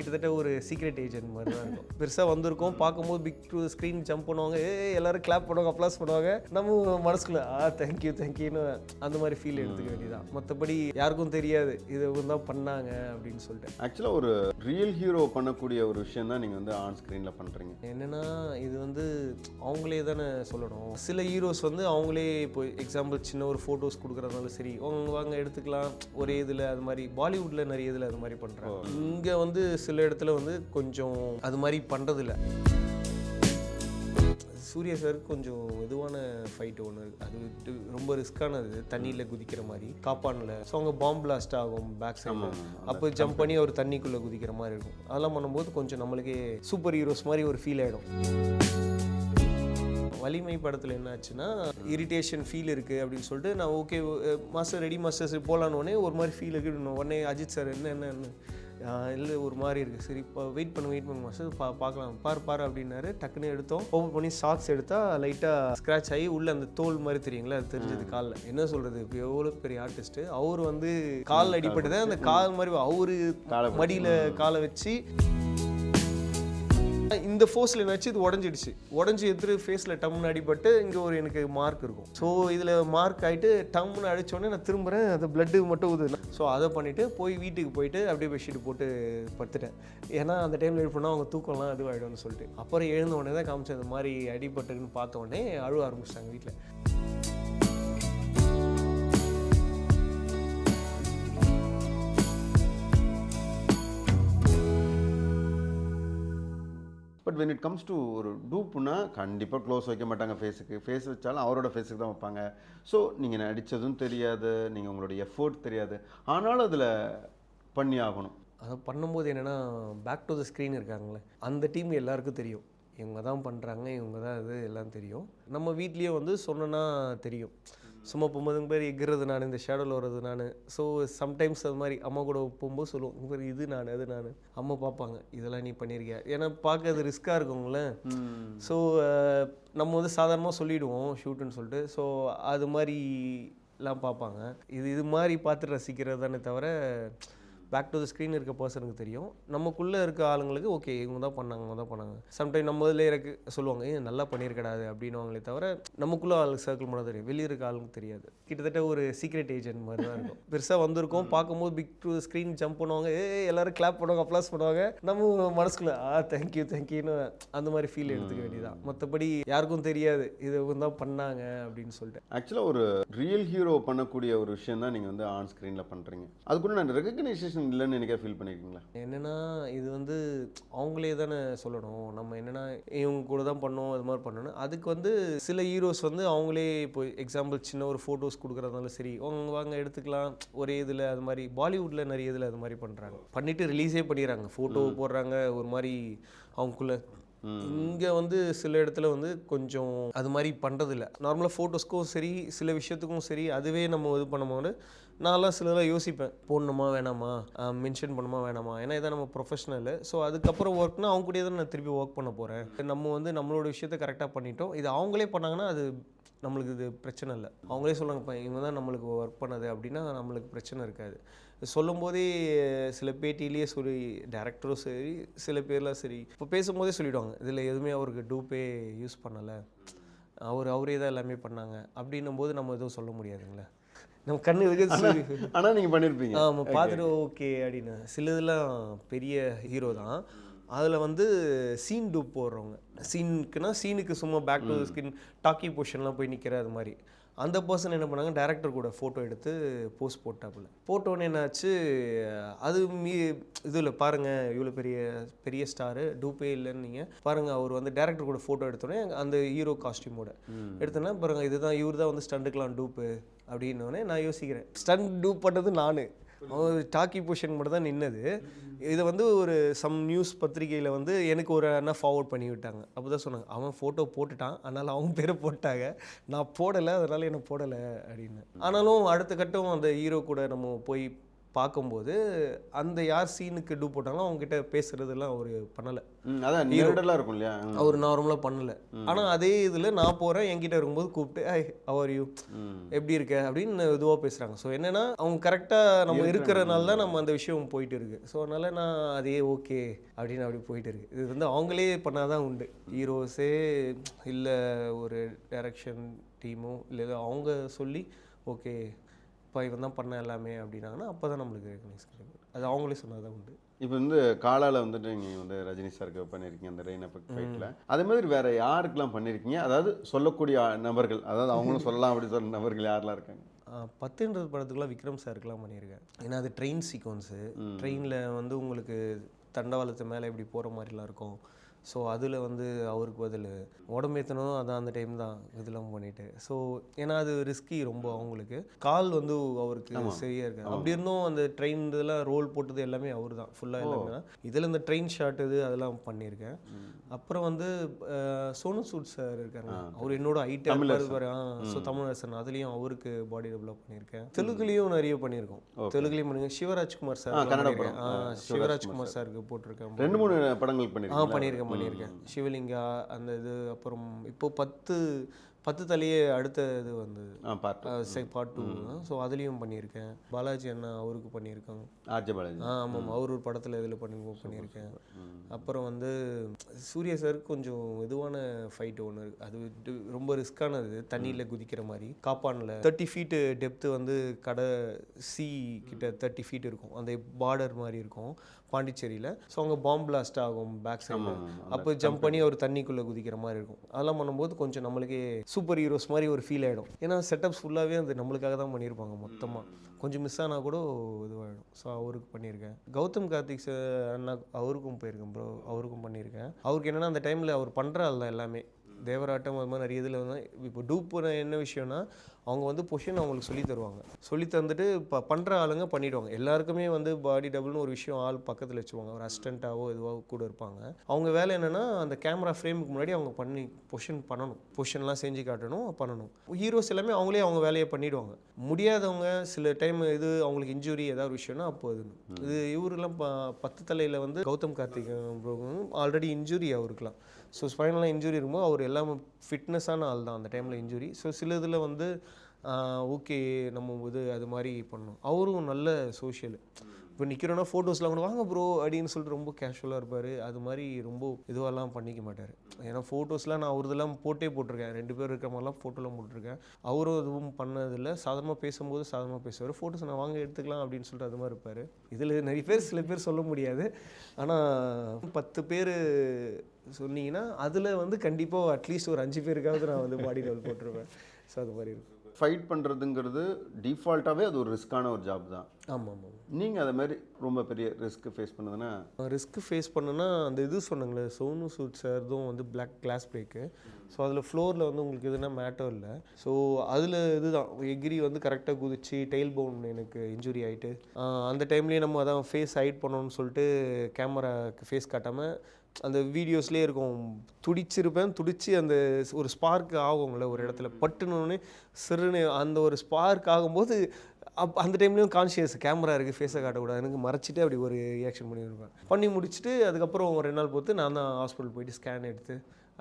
கிட்டத்தட்ட ஒரு secret agent மாதிரி தான் இருக்கும். பெருசாக வந்திருக்கோம், பார்க்கும்போது பிக் டு ஸ்க்ரீன் ஜம்ப் பண்ணுவாங்க, எல்லாரும் கிளாப் பண்ணுவாங்க, அப்ளாஸ் பண்ணுவாங்க. நம்ம மனசுக்குள்ள தேங்க்யூன்னு அந்த மாதிரி ஃபீல் எடுத்துக்க வேண்டியதான். மற்றபடி யாருக்கும் தெரியாது இது தான் பண்ணாங்க அப்படின்னு சொல்லிட்டு. ஆக்சுவலாக ஒரு ரியல் ஹீரோ பண்ணக்கூடிய ஒரு விஷயம் தான் நீங்கள் வந்து ஆன் ஸ்க்ரீனில் பண்ணுறீங்க. என்னென்னா இது வந்து அவங்களே தானே சொல்லணும். சில ஹீரோஸ் வந்து அவங்களே இப்போ எக்ஸாம்பிள் சின்ன ஒரு ஃபோட்டோஸ் கொடுக்குறதுனால சரி வாங்க எடுத்துக்கலாம் ஒரே இதில், அது மாதிரி பாலிவுட்டில் நிறைய இதில் அது மாதிரி பண்ணுறாங்க. இங்கே வந்து சில இடத்துல வந்து கொஞ்சம் அது மாதிரி பண்ணுறதில்ல. சூர்யா சார் கொஞ்சம் இதுவான ஃபைட் ஒன்று இருக்குது, அது ரொம்ப ரிஸ்க்கானது. தண்ணியில் குதிக்கிற மாதிரி காப்பானில். ஸோ அவங்க பாம்பு பிளாஸ்ட் ஆகும் பேக் சைடில், அப்போ ஜம்ப் பண்ணி ஒரு தண்ணிக்குள்ளே குதிக்கிற மாதிரி இருக்கும். அதெல்லாம் பண்ணும்போது கொஞ்சம் நம்மளுக்கே சூப்பர் ஹீரோஸ் மாதிரி ஒரு ஃபீல் ஆகிடும். வலிமை படத்தில் என்ன ஆச்சுன்னா இரிட்டேஷன் ஃபீல் இருக்குது அப்படின்னு சொல்லிட்டு நான் ஓகே மாஸ்டர் ரெடி மாஸ்டர்ஸ் போகலான்னு ஒரு மாதிரி ஃபீல் இருக்குது. உடனே அஜித் சார் என்ன இல்லை ஒரு மாதிரி இருக்குது, சரி இப்போ வெயிட் பண்ணு மாஸ்டர் பார்க்கலாம் பாரு அப்படின்னாரு. டக்குன்னு எடுத்தோம், ஓப்பன் பண்ணி சாக்ஸ் எடுத்தால் லைட்டாக ஸ்க்ராட்ச் ஆகி உள்ளே அந்த தோல் மாதிரி தெரியுங்களா, அது தெரிஞ்சது காலில். என்ன சொல்கிறது, இப்போ எவ்வளோ பெரிய ஆர்டிஸ்ட்டு அவர் வந்து காலில் அடிப்பட்டு அந்த கால் மாதிரி அவரு மடியில் காலை வச்சு இந்த ஃபோர்ஸில் என்னாச்சு, இது உடஞ்சி எடுத்துட்டு ஃபேஸில் டம்னு அடிபட்டு இங்கே ஒரு எனக்கு மார்க் இருக்கும். ஸோ இதில் மார்க் ஆகிட்டு டம்னு அடித்தோடனே நான் திரும்புகிறேன், அது பிளட்டு மட்டும் ஊதுல. ஸோ அதை பண்ணிவிட்டு வீட்டுக்கு போயிட்டு அப்படியே பெட்ஷீட் போட்டு படுத்துட்டேன். ஏன்னா அந்த டைமில் எழுப்பினா அவங்க தூக்கம்லாம் இதுவாகிடும்னு சொல்லிட்டு. அப்புறம் எழுந்த உடனே தான் காமிச்சு அந்த மாதிரி அடிபட்டுன்னு பார்த்த உடனே அழுவ ஆரம்பிச்சிட்டாங்க வீட்டில். But when it comes to ஒரு டூப்புனா கண்டிப்பாக க்ளோஸ் வைக்க மாட்டாங்க ஃபேஸுக்கு. ஃபேஸ் வச்சாலும் அவரோட ஃபேஸுக்கு தான் வைப்பாங்க. ஸோ நீங்கள் நடித்ததும் தெரியாது, நீங்கள் உங்களோட எஃபோர்ட் தெரியாது, ஆனாலும் அதில் பண்ணி ஆகணும். அதை பண்ணும்போது என்னென்னா பேக் டு த ஸ்க்ரீன் இருக்காங்களே அந்த டீம் எல்லாருக்கும் தெரியும், இவங்க தான் பண்ணுறாங்க, இவங்க தான் இது எல்லாம் தெரியும். நம்ம வீட்லேயே வந்து சொன்னோன்னா தெரியும். சும்மா போகும்போது பேர் எகிறது நான், இந்த ஷேடோவில் வர்றது நான். ஸோ சம்டைம்ஸ் அது மாதிரி அம்மா கூட போகும்போது சொல்லுவோம், உங்கள் பேர் இது நான் அது நான். அம்மா பார்ப்பாங்க, இதெல்லாம் நீ பண்ணியிருக்கியா, ஏன்னா பார்க்க அது ரிஸ்க்காக இருக்குங்களே. ஸோ நம்ம வந்து சாதாரணமாக சொல்லிவிடுவோம் ஷூட்டுன்னு சொல்லிட்டு. ஸோ அது மாதிரிலாம் பார்ப்பாங்க. இது மாதிரி பார்த்து ரசிக்கிறது தானே தவிர பேக் டு த ஸ்க்ரீன் இருக்க பர்சனுக்கு தெரியும். நமக்குள்ளே இருக்க ஆளுங்களுக்கு ஓகே இவங்க தான் பண்ணாங்க. சம்டைம் நம்ம இதில் இருக்கு சொல்லுவாங்க, நல்லா பண்ணியிருக்கடாது அப்படின்னுவாங்களே தவிர நமக்குள்ளே ஆளுக்கு சர்க்கிள் பண்ண தெரியும், வெளியே இருக்க ஆளுக்கு தெரியாது. கிட்டத்தட்ட ஒரு சீக்ரெட் ஏஜென்ட் மாதிரி தான் இருக்கும். பெருசாக வந்திருக்கோம், பார்க்கும்போது பிக் டு ஸ்க்ரீன் ஜம்ப் பண்ணுவாங்க, எல்லாரும் கிளாப் பண்ணுவாங்க, அப்ளாஸ் பண்ணுவாங்க. நம்ம மனசுக்குள்ள தேங்க்யூன்னு அந்த மாதிரி ஃபீல் எடுத்துக்க வேண்டியதான். மற்றபடி யாருக்கும் தெரியாது இது தான் பண்ணாங்க அப்படின்னு சொல்லிட்டு. ஆக்சுவலாக ஒரு ரியல் ஹீரோ பண்ணக்கூடிய ஒரு விஷயம் தான் நீங்கள் வந்து ஆன் ஸ்க்ரீனில் பண்ணுறீங்க. அதுக்குள்ள நான் ரெகக்னைசேஷன் இல்லைன்னு எனக்கு ஃபீல் பண்ணியிருக்கீங்களா? என்னென்னா இது வந்து அவங்களே தானே சொல்லணும். நம்ம என்னென்னா இவங்க கூட தான் பண்ணோம், அது மாதிரி பண்ணணும். அதுக்கு வந்து சில ஹீரோஸ் வந்து அவங்களே இப்போ எக்ஸாம்பிள் சின்ன ஒரு ஃபோட்டோஸ் கொடுக்குறதுனால சரி வாங்க எடுத்துக்கலாம் ஒரே இதில், அது மாதிரி பாலிவுட்டில் நிறைய இதில் அது மாதிரி பண்ணுறாங்க. பண்ணிவிட்டு ரிலீஸே பண்ணிடுறாங்க, ஃபோட்டோ போடுறாங்க ஒரு மாதிரி அவங்களுக்குள்ள. இங்கே வந்து சில இடத்துல வந்து கொஞ்சம் அது மாதிரி பண்ணுறதில்ல. நார்மலாக ஃபோட்டோஸ்க்கும் சரி சில விஷயத்துக்கும் சரி அதுவே நம்ம இது பண்ணும்போது நான்லாம் சிலதெல்லாம் யோசிப்பேன், போடணுமா வேணாமா, மென்ஷன் பண்ணுமா வேணாமா, ஏன்னா இதான் நம்ம ப்ரொஃபஷனல். ஸோ அதுக்கப்புறம் ஒர்க்னா அவங்க கூட தான் நான் திருப்பி ஒர்க் பண்ண போகிறேன். நம்ம வந்து நம்மளோட விஷயத்தை கரெக்டாக பண்ணிட்டோம். இது அவங்களே பண்ணாங்கன்னா அது நம்மளுக்கு இது பிரச்சனை இல்லை. அவங்களே சொல்லுவாங்க இப்போ இவங்க தான் நம்மளுக்கு ஒர்க் பண்ணது அப்படின்னா நம்மளுக்கு பிரச்சனை இருக்காது. சொல்லும் போதே சில பேட்டிலேயே சொல்லி டேரக்டரும் சரி சில பேர்லாம் சரி இப்போ பேசும்போதே சொல்லிவிடுவாங்க, இதில் எதுவுமே அவருக்கு டூப்பே யூஸ் பண்ணலை, அவரே தான் எல்லாமே பண்ணாங்க அப்படின்னும் போது நம்ம எதுவும் சொல்ல முடியாதுங்களே. நம்ம கண்ணு இருக்கு, ஆனால் நீங்கள் பண்ணியிருப்பீங்க. நம்ம பார்த்துட்டு ஓகே அப்படின்னு. சில இதெல்லாம் பெரிய ஹீரோ தான், அதில் வந்து சீன் டூப் போடுறவங்க, சீனுக்கு சும்மா பேக் டு ஸ்கின் டாக்கி பொசிஷன்லாம் போய் நிற்கிற அது மாதிரி. அந்த பர்சன் என்ன பண்ணாங்க, டேரக்டர் கூட ஃபோட்டோ எடுத்து போஸ்ட் போட்டாப்புல. போட்டோன்னு என்னாச்சு, அது இதில் பாருங்கள் இவ்வளோ பெரிய ஸ்டாரு டூப்பே இல்லைன்னு நீங்கள் பாருங்கள். அவர் வந்து டேரக்டர் கூட ஃபோட்டோ எடுத்தோடனே அந்த ஹீரோ காஸ்டியூமோட எடுத்தோன்னே பாருங்கள் இதுதான் இவர் தான் வந்து ஸ்டண்டுக்கெலாம் டூப்பு அப்படின்னோடனே நான் யோசிக்கிறேன், ஸ்டண்ட் டூப் பண்ணது நான், ஒரு டாக்கி பொசிஷன் மட்டும் தான் நின்னது. இதை வந்து ஒரு சம் நியூஸ் பத்திரிகையில் வந்து எனக்கு ஒரு அண்ணா ஃபார்வர்ட் பண்ணி விட்டாங்க. அப்போ தான் சொன்னாங்க, அவன் ஃபோட்டோ போட்டுட்டான் அதனால் அவங்க பேரை போட்டாங்க, நான் போடலை அதனால் என்ன போடலை அப்படின்னு. ஆனாலும் அடுத்த கட்டம் அந்த ஹீரோ கூட நம்ம போய் பார்க்கும்போது அந்த யார் சீனுக்கு டூப் போட்டாங்களோ அவங்ககிட்ட பேசுகிறதெல்லாம் அவர் பண்ணலை. அதான் நேரடெல்லாம் இருக்கும் இல்லையா? அவர் நார்மலாக பண்ணலை. ஆனால் அதே இதில் நான் போகிறேன், என்கிட்ட இருக்கும்போது கூப்பிட்டு அவர் யூ எப்படி இருக்க அப்படின்னு இதுவாக பேசுகிறாங்க. ஸோ என்னென்னா அவங்க கரெக்டாக நம்ம இருக்கிறதுனால தான் நம்ம அந்த விஷயம் போயிட்டு இருக்கு. ஸோ அதனால் நான் அதே ஓகே அப்படின்னு அப்படி போயிட்டு இருக்கு. இது வந்து அவங்களே பண்ணாதான் உண்டு. ஹீரோஸே இல்லை ஒரு டைரக்ஷன் டீமோ இல்லை அவங்க சொல்லி ஓகே இப்போ இவன் தான் பண்ண எல்லாமே அப்படின்னாங்கன்னா அப்போ தான் நம்மளுக்கு ரெகனைஸ் கிடைக்கும். அது அவங்களே சொன்னதான் உண்டு. இப்போ வந்து காலால் வந்துட்டு நீங்கள் வந்து ரஜினி சாருக்கு பண்ணியிருக்கீங்க அந்த ரெயின் எஃபெக்ட் ஃபைட்டில். அதே மாதிரி வேறு யாருக்கெல்லாம் பண்ணியிருக்கீங்க? அதாவது சொல்லக்கூடிய நபர்கள், அதாவது அவங்களும் சொல்லலாம் அப்படி சொல்கிற நபர்கள் யாரெல்லாம் இருக்காங்க? 10ன்றது படத்துக்குலாம் விக்ரம் சாருக்குலாம் பண்ணியிருக்கேன். ஏன்னா அது ட்ரெயின் சீக்வன்ஸு. ட்ரெயினில் வந்து உங்களுக்கு தண்டவாளத்து மேலே இப்படி போகிற மாதிரிலாம் இருக்கும். ஸோ அதில் வந்து அவருக்கு பதில் உடம்பேற்றணும், அதான் அந்த டைம் தான் இதெல்லாம் பண்ணிவிட்டு. ஸோ ஏன்னா அது ரிஸ்கி ரொம்ப அவங்களுக்கு. கால் வந்து அவருக்கு சரியாக இருக்காது. அப்படி இருந்தும் அந்த ட்ரெயின் இதெல்லாம் ரோல் போட்டது எல்லாமே அவர் தான் ஃபுல்லாக எல்லாமே தான். இதில் இந்த ட்ரெயின் ஷாட் இது அதெல்லாம் பண்ணியிருக்கேன். அப்புறம் வந்து சோனு சூட் சார் இருக்காங்க, அவர் என்னோட ஐட்டம் ஸோ தமிழரசன் அதுலேயும் அவருக்கு பாடி டெவலப் பண்ணியிருக்கேன். தெலுங்குலேயும் நிறைய பண்ணியிருக்கோம். தெலுங்குலேயும் பண்ணியிருக்கேன். சிவராஜ்குமார் சார் சிவராஜ்குமார் சாருக்கு போட்டிருக்கேன். 2-3 படங்கள் பண்ணியிருக்கேன். சிவலிங்கா அந்த இது. அப்புறம் இப்போ 10 தலையே அடுத்த இது வந்தது பார்ட் 2. ஸோ அதுலேயும் பண்ணியிருக்கேன். பாலாஜி அண்ணா அவருக்கு பண்ணியிருக்கேன். ஆமாம், அவர் ஒரு படத்தில் இதில் பண்ணியிருக்கேன். அப்புறம் வந்து சூர்யா சாருக்கு கொஞ்சம் இதுவான ஃபைட் ஒன்று இருக்குது. அது ரொம்ப ரிஸ்கானது. தண்ணியில் குதிக்கிற மாதிரி காப்பானில் 30 ஃபீட்டு டெப்த்து வந்து கடை சி கிட்ட 30 ஃபீட் இருக்கும். அந்த பார்டர் மாதிரி இருக்கும் பாண்டிச்சேரியில். ஸோ அங்கே பாம்பு பிளாஸ்ட் ஆகும் பேக் சைடில். அப்போ ஜம்ப் பண்ணி அவர் தண்ணிக்குள்ளே குதிக்கிற மாதிரி இருக்கும். அதெல்லாம் பண்ணும்போது கொஞ்சம் நம்மளுக்கே சூப்பர் ஹீரோஸ் மாதிரி ஒரு ஃபீல் ஆகிடும். ஏன்னா செட்டப்ஸ் ஃபுல்லாகவே அது நம்மளுக்காக தான் பண்ணியிருப்பாங்க மொத்தமாக. கொஞ்சம் மிஸ் ஆனால் கூட இதுவாகிடும். ஸோ அவருக்கு பண்ணியிருக்கேன். கௌதம் கார்த்திக் அண்ணா அவருக்கும் போயிருக்கேன் ப்ரோ. அவருக்கும் பண்ணியிருக்கேன். அவருக்கு என்னென்னா அந்த டைமில் அவர் பண்ணுற ஆள் தான் எல்லாமே. தேவராட்டம் அது மாதிரி நிறைய இதில் வந்து இப்போ டூப் என்ன விஷயம்னா அவங்க வந்து பொசிஷன் அவங்களுக்கு சொல்லி தருவாங்க. சொல்லி தந்துட்டு இப்போ பண்ணுற ஆளுங்க பண்ணிவிடுவாங்க. எல்லாருக்குமே வந்து பாடி டபுள்னு ஒரு விஷயம் ஆள் பக்கத்தில் வச்சுருவாங்க. ஒரு அசிஸ்டண்ட்டாவோ இதுவாக கூட இருப்பாங்க. அவங்க வேலை என்னென்னா அந்த கேமரா ஃப்ரேமுக்கு முன்னாடி அவங்க பண்ணி பொசிஷன் பண்ணணும். பொசிஷன்லாம் செஞ்சு காட்டணும், பண்ணணும். ஹீரோஸ் எல்லாமே அவங்களே அவங்க வேலையை பண்ணிவிடுவாங்க. முடியாதவங்க சில டைம் இது அவங்களுக்கு இன்ஜுரி ஏதாவது ஒரு விஷயம்னா அப்போ இது இவரெல்லாம் 10 தலையில் வந்து கௌதம் கார்த்திக் ஆல்ரெடி இன்ஜுரி அவருக்குலாம். ஸோ ஸ்பைனலாக இன்ஜுரி இருக்கும்போது அவர் எல்லாமே ஃபிட்னஸான ஆள் தான் அந்த டைமில் இன்ஜுரி. ஸோ சில இதில் வந்து ஓகே நம்ம இது அது மாதிரி பண்ணோம். அவரும் நல்ல சோஷியல். இப்போ நிற்கிறோன்னா ஃபோட்டோஸ்லாம் கூட வாங்க ப்ரோ அப்படின்னு சொல்லிட்டு ரொம்ப கேஷுவலாக இருப்பார். அது மாதிரி ரொம்ப இதுவெல்லாம் பண்ணிக்க மாட்டார். ஏன்னா ஃபோட்டோஸ்லாம் நான் அவரதெல்லாம் போட்டிருக்கேன். 2 பேர் இருக்கிற மாதிரிலாம் ஃபோட்டோலாம் போட்டிருக்கேன். அவரும் எதுவும் பண்ணதில்லை. சாதாரணமாக பேசும்போது சாதாரணமாக பேசுவார். ஃபோட்டோஸ் நான் வாங்க எடுத்துக்கலாம் அப்படின்னு சொல்லிட்டு அது மாதிரி இருப்பார். இதில் நிறைய பேர் சில பேர் சொல்ல முடியாது. ஆனால் 10 பேர் சொன்னீங்கன்னா அதில் வந்து கண்டிப்பாக அட்லீஸ்ட் ஒரு 5 பேருக்காவது நான் வந்து பாடி டெவலப் போட்டிருப்பேன். ஸோ அது மாதிரி இருக்கும். ஃபைட் பண்ணுறதுங்கிறது டிஃபால்ட்டாகவே அது ஒரு ரிஸ்க்கான ஒரு ஜாப் தான். ஆமாம். நீங்கள் அதை மாதிரி ரொம்ப பெரிய ரிஸ்க்கு ஃபேஸ் பண்ணதுன்னா? ரிஸ்க்கு ஃபேஸ் பண்ணுன்னா அந்த இது சொன்னாங்களே சோனு சூட் சார்தும் வந்து பிளாக் கிளாஸ் பிரேக்கு. ஸோ அதில் ஃப்ளோரில் வந்து உங்களுக்கு எதுனா மேட்டர் இல்லை. ஸோ அதில் இதுதான் எகிரி வந்து கரெக்டாக குதிச்சு டெயில் போன் எனக்கு இன்ஜுரி ஆகிட்டு அந்த டைம்லேயே நம்ம அதான் ஃபேஸ் ஹைட் பண்ணணும்னு சொல்லிட்டு கேமராக்கு ஃபேஸ் காட்டாமல் அந்த வீடியோஸ்லேயே இருக்கும். துடிச்சு அந்த ஒரு ஸ்பார்க் ஆகுங்கள ஒரு இடத்துல பட்டுனோடனே சிறுன்னு அந்த ஒரு ஸ்பார்க் ஆகும்போது அந்த டைம்லேயும் கான்ஷியஸ் கேமரா இருக்குது ஃபேஸை காட்டக்கூடாது எனக்கு மறைச்சிட்டு அப்படி ஒரு ரியாக்ஷன் பண்ணியிருப்பேன். பண்ணி முடிச்சுட்டு அதுக்கப்புறம் 2 நாள் பொறுத்து நான் தான் ஹாஸ்பிட்டல் போயிட்டு ஸ்கேன் எடுத்து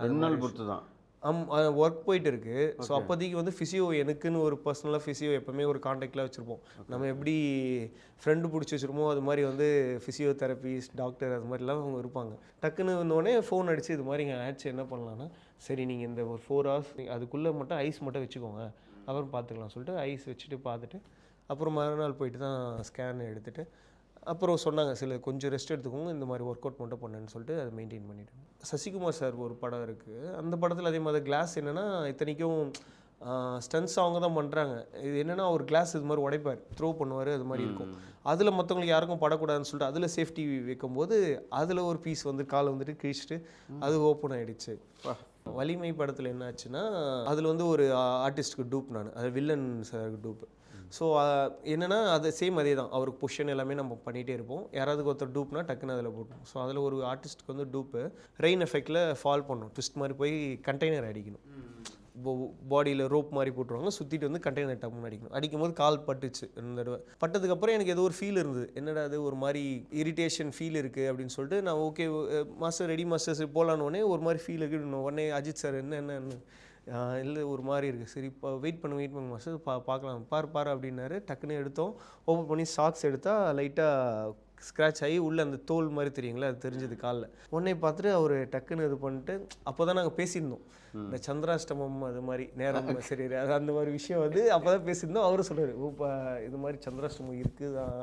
2 நாள் பொறுத்து தான் ஒர்க் போயிட்டு இருக்கு. ஸோ அப்போதைக்கு வந்து ஃபிசியோ எனக்குன்னு ஒரு பர்சனலாக ஃபிசியோ எப்போவுமே ஒரு கான்டாக்டில் வச்சுருப்போம். நம்ம எப்படி ஃப்ரெண்டு பிடிச்சி வச்சுருப்போம் அது மாதிரி வந்து ஃபிசியோதெரபிஸ்ட் டாக்டர் அது மாதிரிலாம் அவங்க இருப்பாங்க. டக்குன்னு வந்தோடனே ஃபோன் அடித்து இது மாதிரி இங்கே ஆச்சு என்ன பண்ணலான்னா சரி நீங்கள் இந்த ஒரு 4 hours அதுக்குள்ளே மட்டும் ஐஸ் மட்டும் வச்சுக்கோங்க அப்புறம் பார்த்துக்கலாம் சொல்லிட்டு ஐஸ் வச்சுட்டு பார்த்துட்டு அப்புறம் மறுநாள் போயிட்டு தான் ஸ்கேன் எடுத்துகிட்டு அப்புறம் சொன்னாங்க சில கொஞ்சம் ரெஸ்ட் எடுத்துக்கோங்க இந்த மாதிரி ஒர்க் அவுட் மட்டும் பண்ணுன்னு சொல்லிட்டு அதை மெயின்டைன் பண்ணிவிட்டேன். சசிகுமார் சார் ஒரு படம் இருக்குது. அந்த படத்தில் அதே மாதிரி கிளாஸ் என்னென்னா இத்தனைக்கும் ஸ்டன்ஸ் அவங்க தான் பண்ணுறாங்க. இது என்னென்னா ஒரு கிளாஸ் இது மாதிரி உடைப்பார் த்ரோ பண்ணுவார் அது மாதிரி இருக்கும். அதில் மற்றவங்களுக்கு யாருக்கும் படக்கூடாதுன்னு சொல்லிட்டு அதில் சேஃப்டி வைக்கும்போது அதில் ஒரு பீஸ் வந்து காலை வந்துட்டு கிழிச்சிட்டு அது ஓப்பன் ஆகிடுச்சு. வலிமை படத்தில் என்ன ஆச்சுன்னா அதில் வந்து ஒரு ஆர்டிஸ்ட்டுக்கு டூப் நான் அது வில்லன் சாருக்கு டூப்பு. ஸோ என்னென்னா அது சேம் அதே தான் அவருக்கு பொசிஷன் எல்லாமே நம்ம பண்ணிகிட்டே இருப்போம். யாராவது ஒருத்தர் டூப்னா டக்குன்னு அதில் போட்டோம். ஸோ அதில் ஒரு ஆர்டிஸ்ட்டுக்கு வந்து டூப்பு ரெயின் எஃபெக்டில் ஃபால் பண்ணணும் ட்விஸ்ட் மாதிரி போய் கண்டெய்னர் அடிக்கணும். பாடியில் ரோப் மாதிரி போட்டுருவாங்க, சுற்றிட்டு வந்து கண்டெய்னர் டம்னு அடிக்கணும். அடிக்கும்போது கால் பட்டுச்சு 2 தடவை. பட்டதுக்கப்புறம் எனக்கு ஏதோ ஒரு ஃபீல் இருந்தது, என்னடா அது ஒரு மாதிரி இரிட்டேஷன் ஃபீல் இருக்குது அப்படின்னு சொல்லிட்டு நான் ஓகே மாஸ்டர் ரெடி மாஸ்டர்ஸ் போகலான்னு ஒரு மாதிரி ஃபீல் இருக்குது. உடனே அஜித் சார் என்ன இல்லை ஒரு மாதிரி இருக்குது, சரி இப்போ வெயிட் பண்ணு மாஸ்டர் பார்க்கலாம் பாரு அப்படின்னாரு. டக்குன்னு எடுத்தோம், ஓப்பன் பண்ணி சாக்ஸ் எடுத்தால் லைட்டாக ஸ்க்ராட்ச் ஆகி உள்ளே அந்த தோல் மாதிரி தெரியுங்களா, அது தெரிஞ்சது காலில். உடனே பார்த்துட்டு அவர் டக்குன்னு இது பண்ணிட்டு, அப்போ தான் நாங்கள் பேசியிருந்தோம் இந்த சந்திராஷ்டமம் அது மாதிரி நேரம் சரி அது அந்த மாதிரி விஷயம் வந்து அப்போ தான் பேசியிருந்தோம். அவரும் சொல்கிறார், இப்போ இது மாதிரி சந்திராஷ்டமம் இருக்குதான்,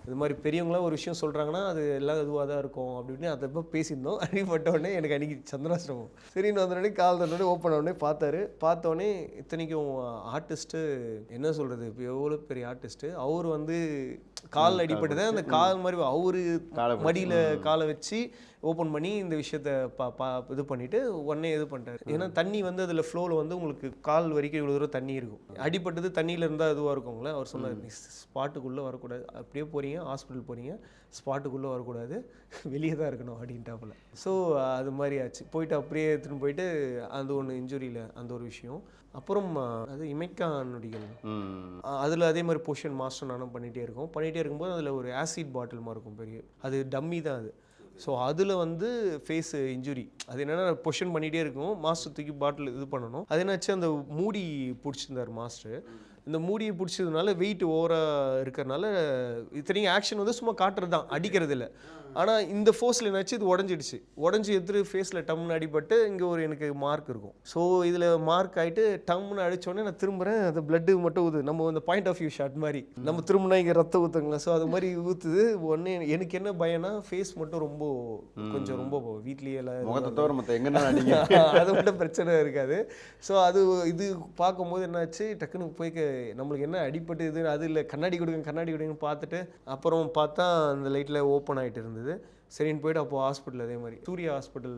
இது மாதிரி பெரியவங்களாம் ஒரு விஷயம் சொல்கிறாங்கன்னா அது எல்லாம் இதுவாக தான் இருக்கும் அப்படின்னு அதை இப்போ பேசியிருந்தோம். அடிப்பட்டோடனே எனக்கு அன்றைக்கி சந்திராஷ்டமம் சரின்னு வந்தோடனே கால் தன்னோடனே ஓப்பன் ஆனோடனே பார்த்தோடனே இத்தனைக்கும் ஆர்டிஸ்ட்டு என்ன சொல்கிறது, இப்போ எவ்வளோ பெரிய ஆர்டிஸ்ட்டு அவர் வந்து கால் அடிப்பட்டு அந்த கால் மாதிரி அவரு மடியில் காலை வச்சு ஓப்பன் பண்ணி இந்த விஷயத்த இது பண்ணிவிட்டு உடனே இது பண்ணிட்டாரு. ஏன்னா தண்ணி வந்து அதில் ஃப்ளோவில் வந்து உங்களுக்கு கால் வரைக்கும் இவ்வளோ தூரம் தண்ணி இருக்கும், அடிப்பட்டது தண்ணியில் இருந்தால் இதுவாக இருக்குங்களே. அவர் சொன்னார், நீ ஸ்பாட்டுக்குள்ளே வரக்கூடாது, அப்படியே போகிறீங்க ஹாஸ்பிட்டல் போகிறீங்க ஸ்பாட்டுக்குள்ளே வரக்கூடாது, வெளியே தான் இருக்கணும் அப்படின்ட்டாப்புல. ஸோ அது மாதிரி ஆச்சு. போயிட்டு அப்படியே எடுத்துகிட்டு போயிட்டு அது ஒன்று இன்ஜுரியில் அந்த ஒரு விஷயம். அப்புறம் அது இமைக்கா நொடிகள், அதில் அதே மாதிரி பொசிஷன் மாஸ்டர் நானும் பண்ணிகிட்டே இருக்கும்போது அதில் ஒரு ஆசிட் பாட்டில் மாதிரி இருக்கும் பெரிய, அது டம்மி தான் அது. ஸோ அதில் வந்து ஃபேஸ் இன்ஜுரி, அது என்னென்னா பொசிஷன் பண்ணிகிட்டே இருக்கும், மாஸ்டர் தூக்கி பாட்டில் இது பண்ணணும். அது என்னாச்சு, அந்த மூடி பிடிச்சிருந்தார் மாஸ்டர். இந்த மூடியை பிடிச்சதுனால வெயிட் ஓவராக இருக்கிறனால இத்தனையும் ஆக்ஷன் வந்து சும்மா காட்டுறது தான், அடிக்கிறது இல்லை. ஆனால் இந்த ஃபோர்ஸில் என்னாச்சு, இது உடஞ்சி எடுத்துட்டு ஃபேஸில் டம்னு அடிபட்டு இங்கே ஒரு எனக்கு மார்க் இருக்கும். ஸோ இதில் மார்க் ஆகிட்டு டம்னு அடித்தோடனே நான் திரும்புகிறேன், அது பிளட்டு மட்டும் ஊது, நம்ம இந்த பாயிண்ட் ஆஃப் வியூ ஷாட் மாதிரி நம்ம திரும்பினா இங்கே ரத்தம் ஊற்றுங்களா, ஸோ அது மாதிரி ஊற்றுது. உடனே எனக்கு என்ன பயம்னா ஃபேஸ் மட்டும் கொஞ்சம் ரொம்ப வீட்லேயே அது மட்டும் பிரச்சனை இருக்காது. ஸோ இது பார்க்கும்போது என்னாச்சு, டக்குன்னு போய் நம்மளுக்கு என்ன அடிப்பட்டு இது அது இல்லை, கண்ணாடி கொடுங்கன்னு பார்த்துட்டு அப்புறம் பார்த்தா அந்த லைட்டில் ஓப்பன் ஆகிட்டு இருந்தது. சரின்னு போய்ட்டு அப்போது ஹாஸ்பிட்டல் அதே மாதிரி சூர்யா ஹாஸ்பிட்டல்.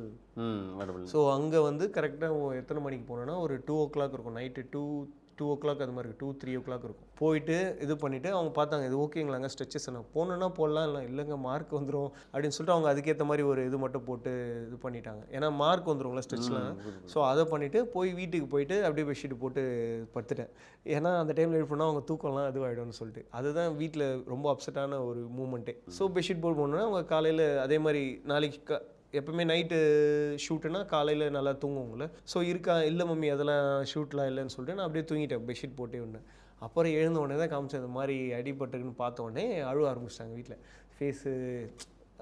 ஸோ அங்கே வந்து கரெக்டாக எத்தனை மணிக்கு போனோன்னா ஒரு 2 o'clock இருக்கும், நைட்டு 2 o'clock அது மாதிரி இருக்குது, 2-3 o'clock இருக்கும். போயிட்டு இது பண்ணிவிட்டு அவங்க பார்த்தாங்க, இது ஓகேங்களாங்க ஸ்ட்ரெச்சஸ் நான் போனோன்னா போடலாம் இல்லைங்க மார்க் வந்துடும் அப்படின்னு சொல்லிட்டு அவங்க அதுக்கேற்ற மாதிரி ஒரு இது மட்டும் போட்டு இது பண்ணிட்டாங்க. ஏன்னா மார்க் வந்துடும்ல ஸ்ட்ரெச்லாம். ஸோ அதை பண்ணிவிட்டு வீட்டுக்கு போயிட்டு அப்படியே பெட்ஷீட் போட்டு படுத்துட்டேன். ஏன்னா அந்த டைமில் எழுப்பினா அவங்க தூக்கம்லாம் இதுவாகிடும்னு சொல்லிட்டு. அதுதான் வீட்டில் ரொம்ப அப்செட்டான ஒரு மூமெண்ட்டே. ஸோ பெட்ஷீட் போட்டு போனோன்னா அவங்க காலையில் அதே மாதிரி நாளைக்கு எப்பவுமே நைட்டு ஷூட்டுனா காலையில் நல்லா தூங்குவோங்கள. ஸோ இல்லை மம்மி அதெல்லாம் ஷூட்லாம் இல்லைன்னு சொல்லிட்டு நான் அப்படியே தூங்கிட்டேன், பெட்ஷீட் போட்டே ஒன்று. அப்புறம் எழுந்த உடனே தான் காமிச்சேன், இந்த மாதிரி அடிபட்டுக்குன்னு பார்த்த உடனே அழுவ ஆரம்பிச்சிட்டாங்க வீட்டில். ஃபேஸு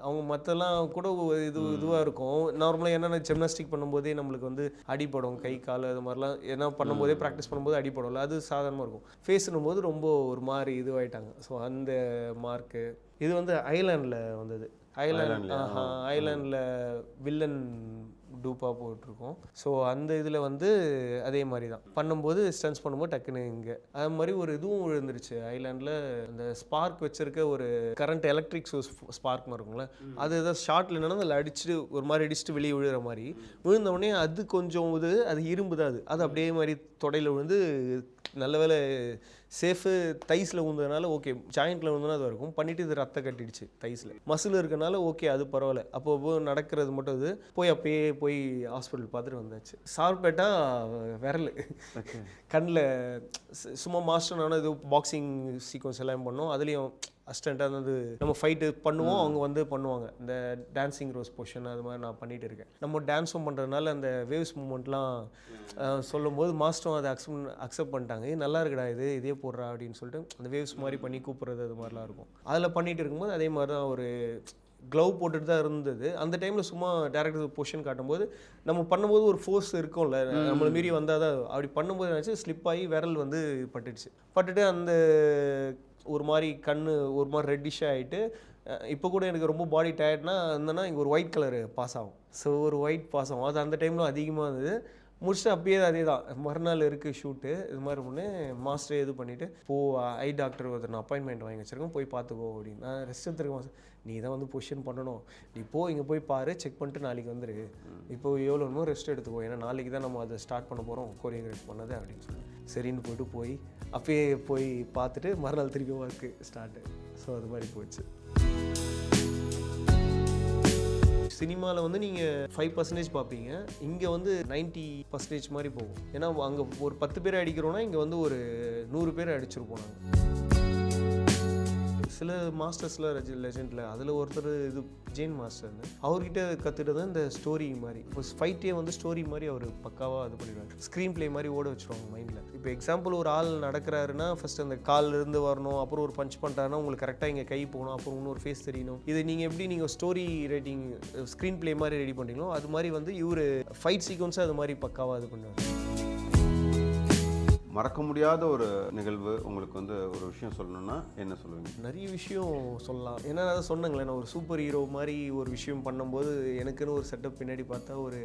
அவங்க மற்றெல்லாம் கூட இதுவாக இருக்கும். நார்மலாக என்னென்ன ஜிம்னாஸ்டிக் பண்ணும்போதே நம்மளுக்கு வந்து அடிப்படும், கை கால் அது மாதிரிலாம் என்ன பண்ணும்போதே ப்ராக்டிஸ் பண்ணும்போது அடிப்படும்ல, அது சாதாரணமாக இருக்கும். ஃபேஸுன்னும் போது ரொம்ப ஒரு மாதிரி இதுவாகிட்டாங்க. ஸோ அந்த மார்க்கு இது வந்து ஐலாண்டில் வந்தது. ஐலாண்டில் வில்லன் டூப்பாக போட்டிருக்கோம். ஸோ அந்த இதில் வந்து அதே மாதிரி தான் பண்ணும்போது ஸ்டன்ஸ் பண்ணும்போது டக்குன்னு இங்கே அது மாதிரி ஒரு இதுவும் விழுந்துருச்சு ஐலாண்டில். அந்த ஸ்பார்க் வச்சிருக்க ஒரு கரண்ட் எலக்ட்ரிக் ஸ்பார்க் மாதிரி இருக்கும்ல, அது ஏதாவது ஷார்ட்டில் என்னன்னா அதில் அடிச்சுட்டு ஒரு மாதிரி அடிச்சுட்டு வெளியே விழுகிற மாதிரி விழுந்தவுடனே அது கொஞ்சம் அது இரும்பு தான், அது அப்படியே மாதிரி தொடையில் விழுந்து நல்ல வேலை சேஃபு தைஸில் விழுந்ததுனால ஓகே, ஜாயிண்ட்டில் விழுந்ததுனா அது இருக்கும் பண்ணிவிட்டு இது ரத்தம் கட்டிடுச்சு தைஸில். மசில் இருக்கனால ஓகே அது பரவாயில்ல. அப்போ நடக்கிறது மட்டும் இது அப்பயே போய் ஹாஸ்பிட்டல் பார்த்துட்டு வந்தாச்சு. சார்பேட்டா விரல் கண்ணில் சும்மா மாஸ்டர் நானும் இது பாக்ஸிங் சீக்வன்ஸ் எல்லாம் பண்ணோம். அதுலேயும் அசிஸ்டண்ட்டாக வந்து நம்ம ஃபைட்டு பண்ணுவோம், அவங்க வந்து பண்ணுவாங்க இந்த டான்ஸிங் ரோஸ் பொசிஷன் அது மாதிரி நான் பண்ணிகிட்டு இருக்கேன். நம்ம டான்ஸும் பண்ணுறதுனால அந்த வேவ்ஸ் மூமெண்ட்லாம் சொல்லும்போது மாஸ்டரும் அதை அக்செப்ட் பண்ணிட்டாங்க. நல்லா இருக்குடா இதே போடுறா அப்படின்னு சொல்லிட்டு அந்த வேவ்ஸ் மாதிரி பண்ணி கூப்பிட்றது அது மாதிரிலாம் இருக்கும். அதில் பண்ணிகிட்டு இருக்கும்போது அதே மாதிரி தான் ஒரு க்ளவ் போட்டுட்டு தான் இருந்தது. அந்த டைமில் சும்மா டேரக்டர் பொசிஷன் காட்டும்போது நம்ம பண்ணும்போது ஒரு ஃபோர்ஸ் இருக்கும்ல, நம்மளை மீறி வந்தால் தான் அப்படி பண்ணும்போது என்னாச்சு ஸ்லிப் ஆகி விரல் வந்து பட்டுட்டு அந்த ஒரு மாதிரி ஒரு மாதிரி ரெட்டிஷாக ஆகிட்டு இப்போ கூட எனக்கு ரொம்ப பாடி டயர்ட்னா இருந்தேன்னா இங்கே ஒரு ஒயிட் கலரு பாஸ் ஆகும். ஸோ ஒரு ஒயிட் பாஸ் ஆகும், அது அந்த டைமில் அதிகமாக இருந்தது. முடிச்சுட்டு அப்பயே அதே தான் மறுநாள் இருக்குது ஷூட்டு. இது மாதிரி ஒன்று மாஸ்டரே இது பண்ணிவிட்டு ஐ டாக்டர் ஒருத்தர் நான் அப்பாயின்மெண்ட் வாங்கி வச்சுருக்கேன், போய் பார்த்துக்கோ அப்படின்னு. நான் ரெஸ்ட் எடுத்துருக்கேன், நீ தான் வந்து பொசிஷன் பண்ணணும், நீ இங்கே போய் பாரு, செக் பண்ணிட்டு நாளைக்கு வந்துரு, இப்போ எவ்வளோ வேணுமோ ரெஸ்ட் எடுத்துக்கோ, ஏன்னா நாளைக்கு தான் நம்ம அதை ஸ்டார்ட் பண்ண போகிறோம் கோரியோகிராஃப் பண்ணது அப்படின்னு சொல்லி சரின்னு போய் அப்பயே போய் பார்த்துட்டு மறுநாள் திருப்பி ஒர்க்கு ஸ்டார்ட்டு. ஸோ அது மாதிரி போச்சு. சினிமாவில் வந்து நீங்கள் 5% பார்ப்பீங்க, இங்கே வந்து 90% மாதிரி போகும். ஏன்னா அங்கே ஒரு 10 பேர் அடிக்கிறோன்னா இங்கே வந்து ஒரு 100 பேர் அடிச்சிருப்போம் நாங்கள். சில மாஸ்டர்ஸில் லெஜெண்டில் அதில் ஒருத்தர் இது ஜெயின் மாஸ்டர்னு, அவர்கிட்ட கற்றுட்டு தான் இந்த ஸ்டோரி மாதிரி இப்போ ஃபைட்டே வந்து ஸ்டோரி மாதிரி அவர் பக்காவாக இது பண்ணிடுவார். ஸ்க்ரீன் ப்ளே மாதிரி ஓட வச்சுருவாங்க மைண்டில். இப்போ எக்ஸாம்பிள் ஒரு ஆள் நடக்கிறாருன்னா ஃபஸ்ட் அந்த கால்லேருந்து வரணும், அப்புறம் ஒரு பஞ்ச் பண்ணுறாருன்னா உங்களுக்கு கரெக்டாக இங்கே கை போகணும், அப்புறம் இன்னொரு ஃபேஸ் தெரியணும். இது நீங்கள் எப்படி நீங்கள் ஸ்டோரி ரைட்டிங் ஸ்க்ரீன் ப்ளே மாதிரி ரெடி பண்ணுறீங்களோ அது மாதிரி வந்து இவர் ஃபைட் சீக்வன்ஸாக அது மாதிரி பக்காவாக இது பண்ணுவார். மறக்க முடியாத ஒரு நிகழ்வு உங்களுக்கு வந்து ஒரு விஷயம் சொல்லணும்னா என்ன சொல்லுவீங்க? நிறைய விஷயம் சொல்லலாம். ஏன்னா நான் சொன்னேங்களேன், நான் ஒரு சூப்பர் ஹீரோ மாதிரி ஒரு விஷயம் பண்ணும்போது எனக்குன்னு ஒரு செட்டப் பின்னாடி பார்த்தா ஒரு